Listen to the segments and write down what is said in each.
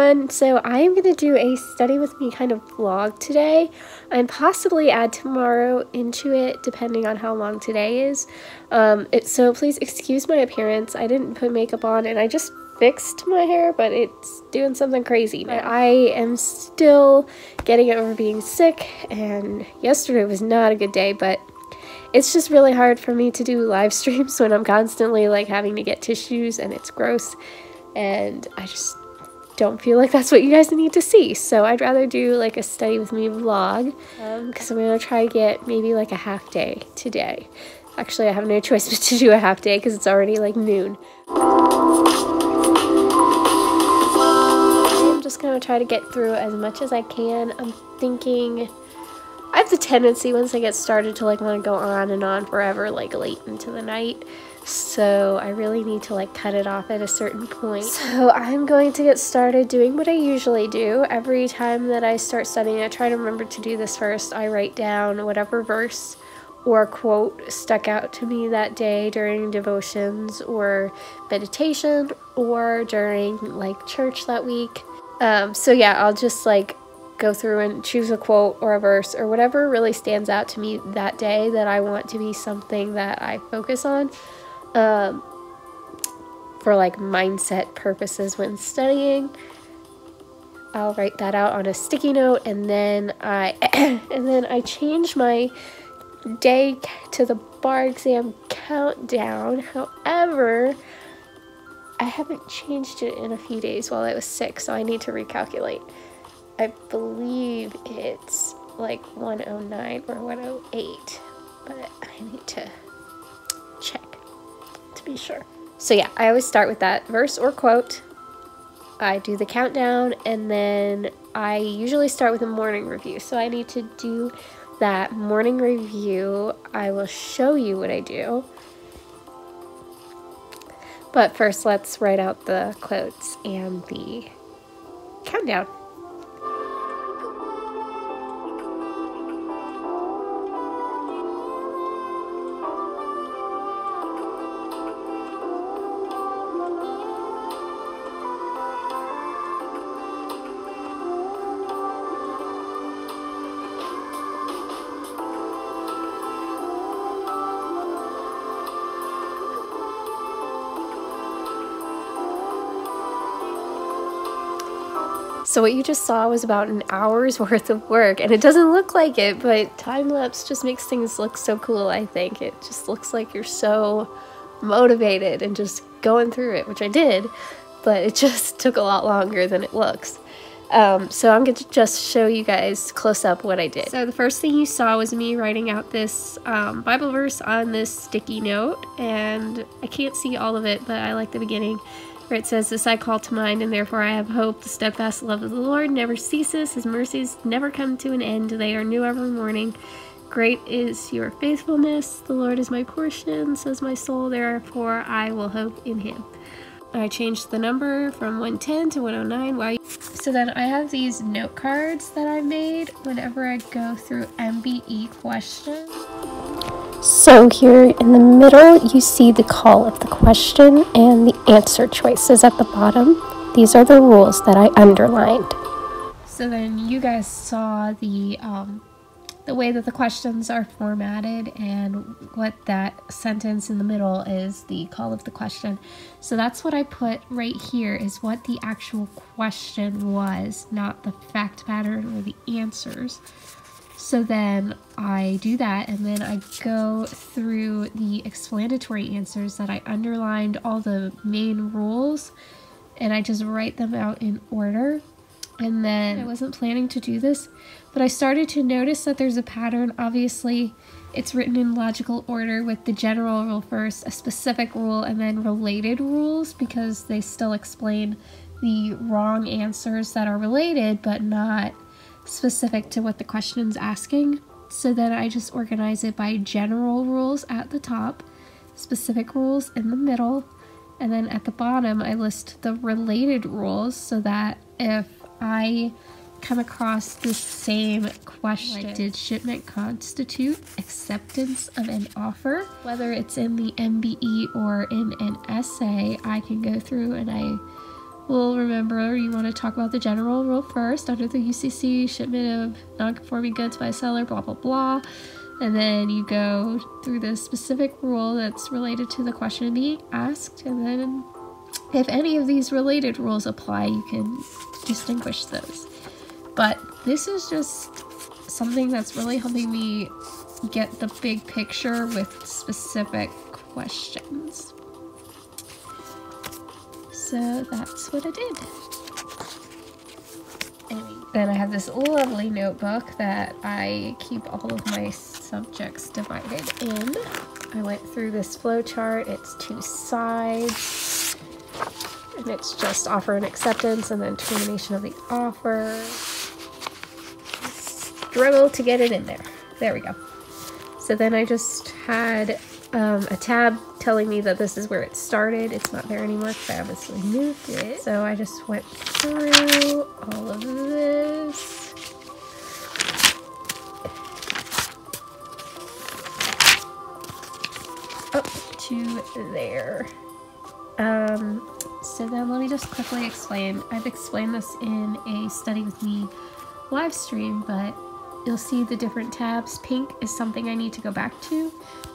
everyone. So I am going to do a study with me kind of vlog today and possibly add tomorrow into it depending on how long today is. So please excuse my appearance. I didn't put makeup on and I just fixed my hair, but it's doing something crazy now. I am still getting over being sick, and yesterday was not a good day, but it's just really hard for me to do live streams when I'm constantly like having to get tissues and it's gross, and I just don't feel like that's what you guys need to see. So I'd rather do like a study with me vlog, because I'm gonna try to get maybe like a half day today. Actually, I have no choice but to do a half day because it's already like noon. I'm just gonna try to get through as much as I can. I'm thinking I have the tendency once I get started to like want to go on and on forever, like late into the night. So I really need to like cut it off at a certain point. So I'm going to get started doing what I usually do. Every time that I start studying, I try to remember to do this first. I write down whatever verse or quote stuck out to me that day during devotions or meditation or during like church that week. So yeah, I'll just like go through and choose a quote or a verse or whatever really stands out to me that day that I want to be something that I focus on for like mindset purposes when studying. I'll write that out on a sticky note, and then I change my day to the bar exam countdown. However, I haven't changed it in a few days while I was sick, so I need to recalculate. I believe it's like 109 or 108, but I need to check to be sure. So yeah, I always start with that verse or quote. I do the countdown, and then I usually start with a morning review. So I need to do that morning review. I will show you what I do. But first, let's write out the quotes and the countdown. So what you just saw was about an hour's worth of work, and it doesn't look like it, but time-lapse just makes things look so cool, I think. It just looks like you're so motivated and just going through it, which I did, but it just took a lot longer than it looks. So I'm going to just show you guys close up what I did. So the first thing you saw was me writing out this Bible verse on this sticky note, and I can't see all of it, but I like the beginning, where it says, "This I call to mind, and therefore I have hope. The steadfast love of the Lord never ceases. His mercies never come to an end. They are new every morning. Great is your faithfulness. The Lord is my portion, says my soul. Therefore I will hope in him." I changed the number from 110 to 109. So then I have these note cards that I made whenever I go through MBE questions. So here in the middle, you see the call of the question and the answer choices at the bottom. These are the rules that I underlined. So then you guys saw the way that the questions are formatted, and what that sentence in the middle is the call of the question. So that's what I put right here, is what the actual question was, not the fact pattern or the answers. So then I do that, and then I go through the explanatory answers that I underlined all the main rules, and I just write them out in order. And then I wasn't planning to do this, but I started to notice that there's a pattern. Obviously, it's written in logical order with the general rule first, a specific rule, and then related rules, because they still explain the wrong answers that are related but not specific to what the question's asking. So then I just organize it by general rules at the top, specific rules in the middle, and then at the bottom I list the related rules, so that if I come across the same question, like, did shipment constitute acceptance of an offer? Whether it's in the MBE or in an essay, I can go through and I Well, remember, you want to talk about the general rule first. Under the UCC, shipment of non-conforming goods by a seller, blah, blah, blah. And then you go through the specific rule that's related to the question being asked. And then if any of these related rules apply, you can distinguish those. But this is just something that's really helping me get the big picture with specific questions. So that's what I did. Anyway, then I have this lovely notebook that I keep all of my subjects divided in. I went through this flow chart. It's 2 sides. And it's just offer and acceptance and then termination of the offer. Struggle to get it in there. There we go. So then I just had a tab telling me that this is where it started. It's not there anymore because I obviously moved it. So I just went through all of this. Up to there. So then let me just quickly explain. I've explained this in a Study With Me live stream, but you'll see the different tabs. Pink is something I need to go back to.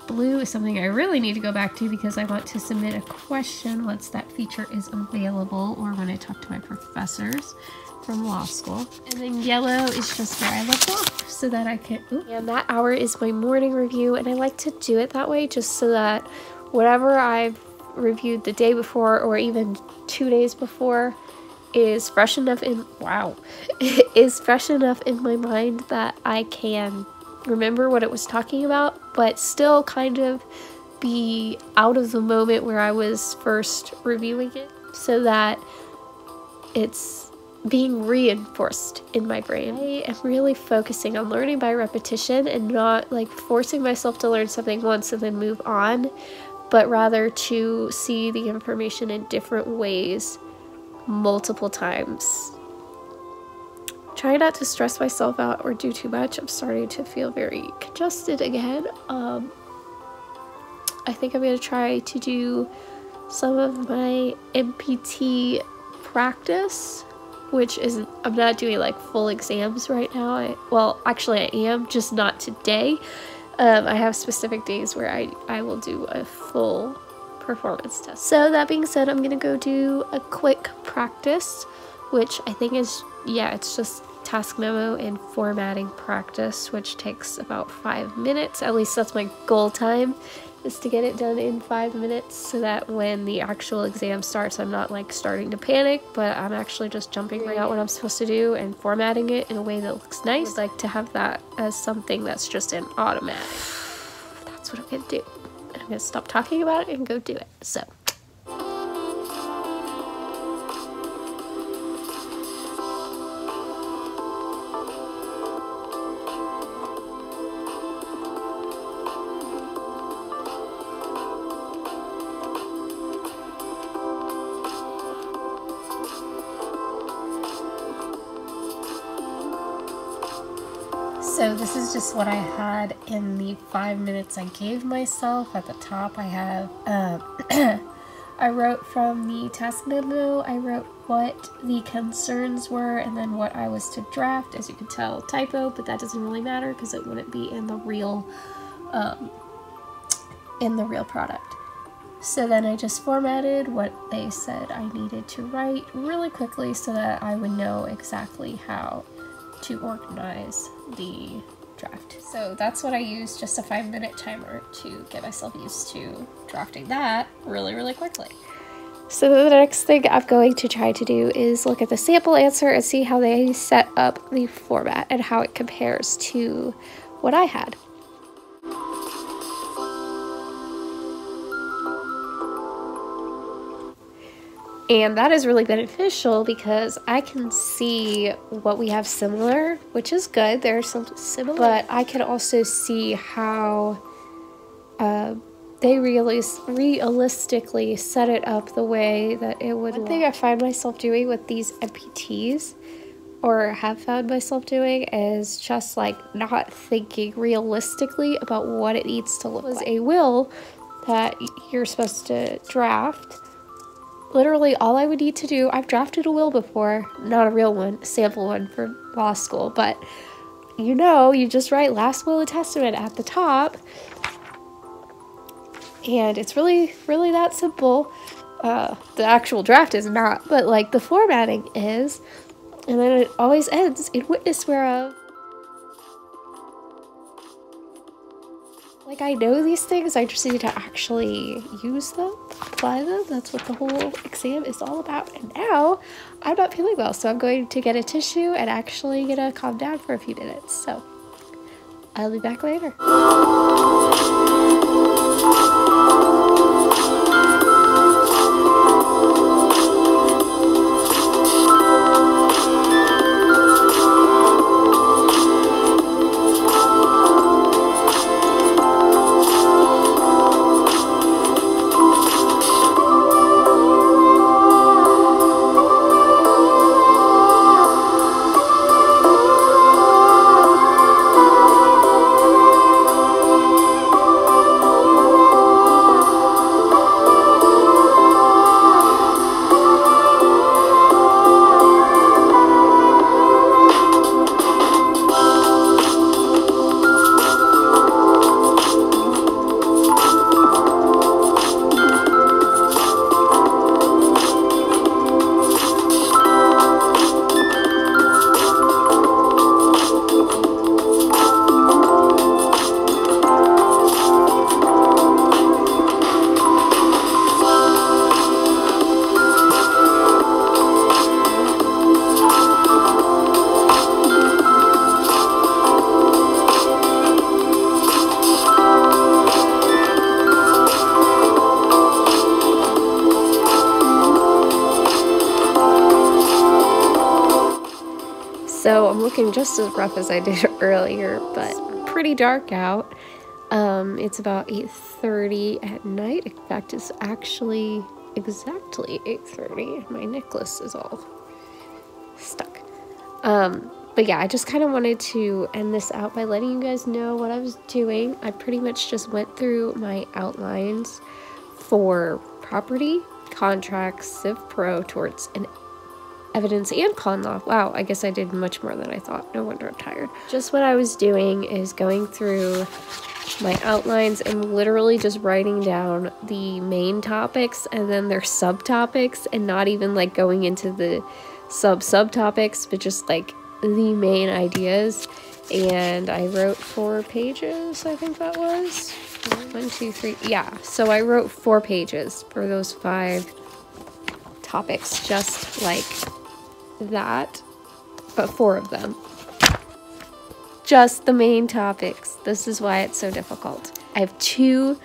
Blue is something I really need to go back to because I want to submit a question once that feature is available or when I talk to my professors from law school. And then yellow is just where I left off so that I can... Ooh. And that hour is my morning review, and I like to do it that way just so that whatever I've reviewed the day before or even 2 days before is fresh enough in... Wow. is fresh enough in my mind that I can remember what it was talking about, but still kind of be out of the moment where I was first reviewing it so that it's being reinforced in my brain. I am really focusing on learning by repetition and not like forcing myself to learn something once and then move on, but rather to see the information in different ways multiple times. Try not to stress myself out or do too much. I'm starting to feel very congested again. I think I'm going to try to do some of my MPT practice, which isn't, I'm not doing like full exams right now. Well, actually I am, just not today. I have specific days where I will do a full performance test. So that being said, I'm going to go do a quick practice, which I think is, yeah, it's just task memo and formatting practice, which takes about 5 minutes. At least that's my goal time, is to get it done in 5 minutes so that when the actual exam starts, I'm not like starting to panic, but I'm actually just jumping right out what I'm supposed to do and formatting it in a way that looks nice. I'd like to have that as something that's just an automatic. That's what I'm gonna do. I'm gonna stop talking about it and go do it. So. So this is just what I had in the 5 minutes I gave myself. At the top I have, I wrote from the task memo, I wrote what the concerns were and then what I was to draft. As you can tell, typo, but that doesn't really matter because it wouldn't be in the real product. So then I just formatted what they said I needed to write really quickly so that I would know exactly how to organize the draft. So that's what I used, just a 5-minute timer to get myself used to drafting that really, really quickly. So the next thing I'm going to try to do is look at the sample answer and see how they set up the format and how it compares to what I had. And that is really beneficial because I can see what we have similar, which is good. There's some similar, but I can also see how they realistically set it up the way that it would. One thing I find myself doing with these MPTs, or have found myself doing, is just like not thinking realistically about what it needs to look like. A will that you're supposed to draft. literally all I would need to do, I've drafted a will before, not a real one, a sample one for law school, but you know, you just write last will and testament at the top, and it's really, really that simple. The actual draft is not, but like the formatting is, and then it always ends in witness whereof. Like, I know these things, I just need to actually use them, apply them. That's what the whole exam is all about. And now I'm not feeling well, so I'm going to get a tissue and actually gonna calm down for a few minutes. So I'll be back later. So I'm looking just as rough as I did earlier, but pretty dark out. It's about 8:30 at night. In fact, it's actually exactly 8:30. My necklace is all stuck. But yeah, I just kind of wanted to end this out by letting you guys know what I was doing. I pretty much just went through my outlines for property, contracts, Civ Pro, torts, and evidence and con law. Wow, I guess I did much more than I thought. No wonder I'm tired. Just what I was doing is going through my outlines and literally just writing down the main topics and then their subtopics, and not even like going into the subtopics, but just like the main ideas. And I wrote 4 pages, I think that was 1, 2, 3. Yeah, so I wrote 4 pages for those 5 topics, just like that, but 4 of them, just the main topics. This is why it's so difficult. I have 2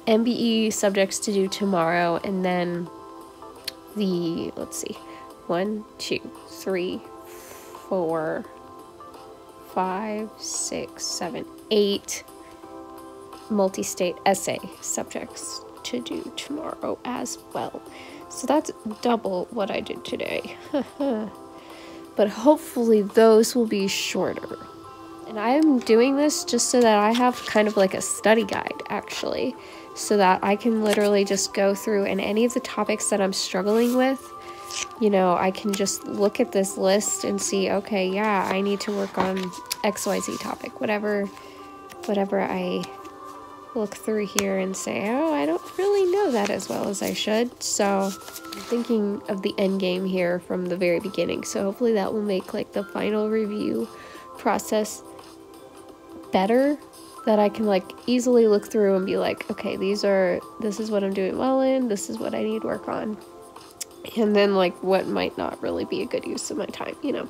MBE subjects to do tomorrow, and then the, let's see, 1, 2, 3, 4, 5, 6, 7, 8 multi-state essay subjects to do tomorrow as well. So that's double what I did today. But hopefully those will be shorter. And I'm doing this just so that I have kind of like a study guide, actually, so that I can literally just go through, and any of the topics that I'm struggling with, you know, I can just look at this list and see, okay, yeah, I need to work on XYZ topic, whatever I look through here and say, oh, I don't really know that as well as I should. So I'm thinking of the end game here from the very beginning, so hopefully that will make like the final review process better, that I can like easily look through and be like, okay, this is what I'm doing well in, this is what I need work on, and then like what might not really be a good use of my time, you know,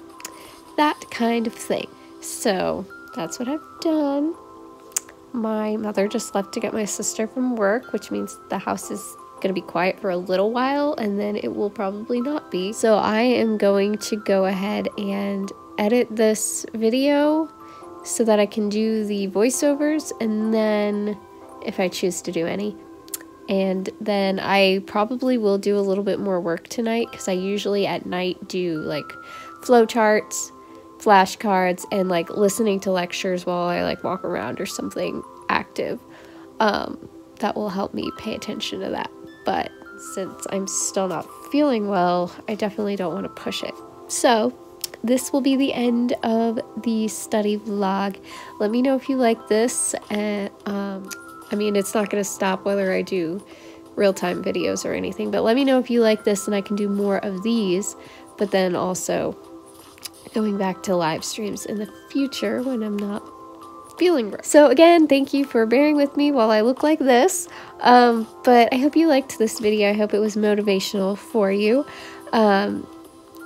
that kind of thing. So that's what I've done. My mother just left to get my sister from work, which means the house is going to be quiet for a little while, and then it will probably not be. So I am going to go ahead and edit this video so that I can do the voiceovers, and then if I choose to do any. And then I probably will do a little bit more work tonight, because I usually at night do like flowcharts, flashcards, and like listening to lectures while I like walk around or something active. That will help me pay attention to that. But since I'm still not feeling well, I definitely don't want to push it. So this will be the end of the study vlog. Let me know if you like this, and I mean, it's not going to stop whether I do real-time videos or anything, but let me know if you like this and I can do more of these, but then also going back to live streams in the future when I'm not feeling right. So again, thank you for bearing with me while I look like this, but I hope you liked this video. I hope it was motivational for you.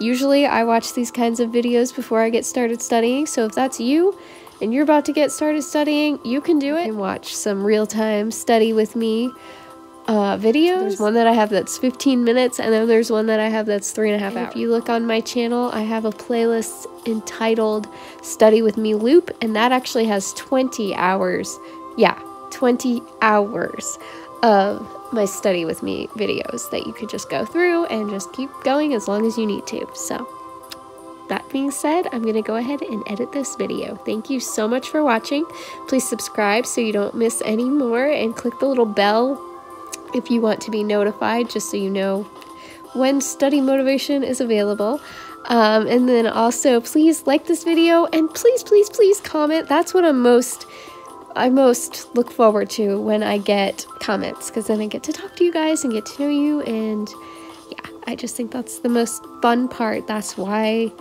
Usually I watch these kinds of videos before I get started studying, so if that's you and you're about to get started studying, you can do it and watch some real-time study with me videos. There's one that I have that's 15 minutes, and then there's one that I have that's 3.5 hours. If you look on my channel, I have a playlist entitled Study With Me Loop, and that actually has 20 hours. Yeah, 20 hours of my Study With Me videos that you could just go through and just keep going as long as you need to. So that being said, I'm going to go ahead and edit this video. Thank you so much for watching. Please subscribe so you don't miss any more, and click the little bell if you want to be notified, just so you know when study motivation is available. And then also please like this video, and please comment. That's what I most look forward to, when I get comments, because then I get to talk to you guys and get to know you, and yeah, I just think that's the most fun part. That's why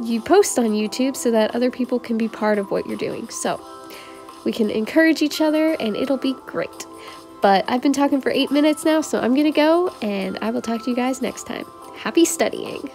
you post on YouTube, so that other people can be part of what you're doing, so we can encourage each other and it'll be great. But I've been talking for 8 minutes now, so I'm gonna go, and I will talk to you guys next time. Happy studying!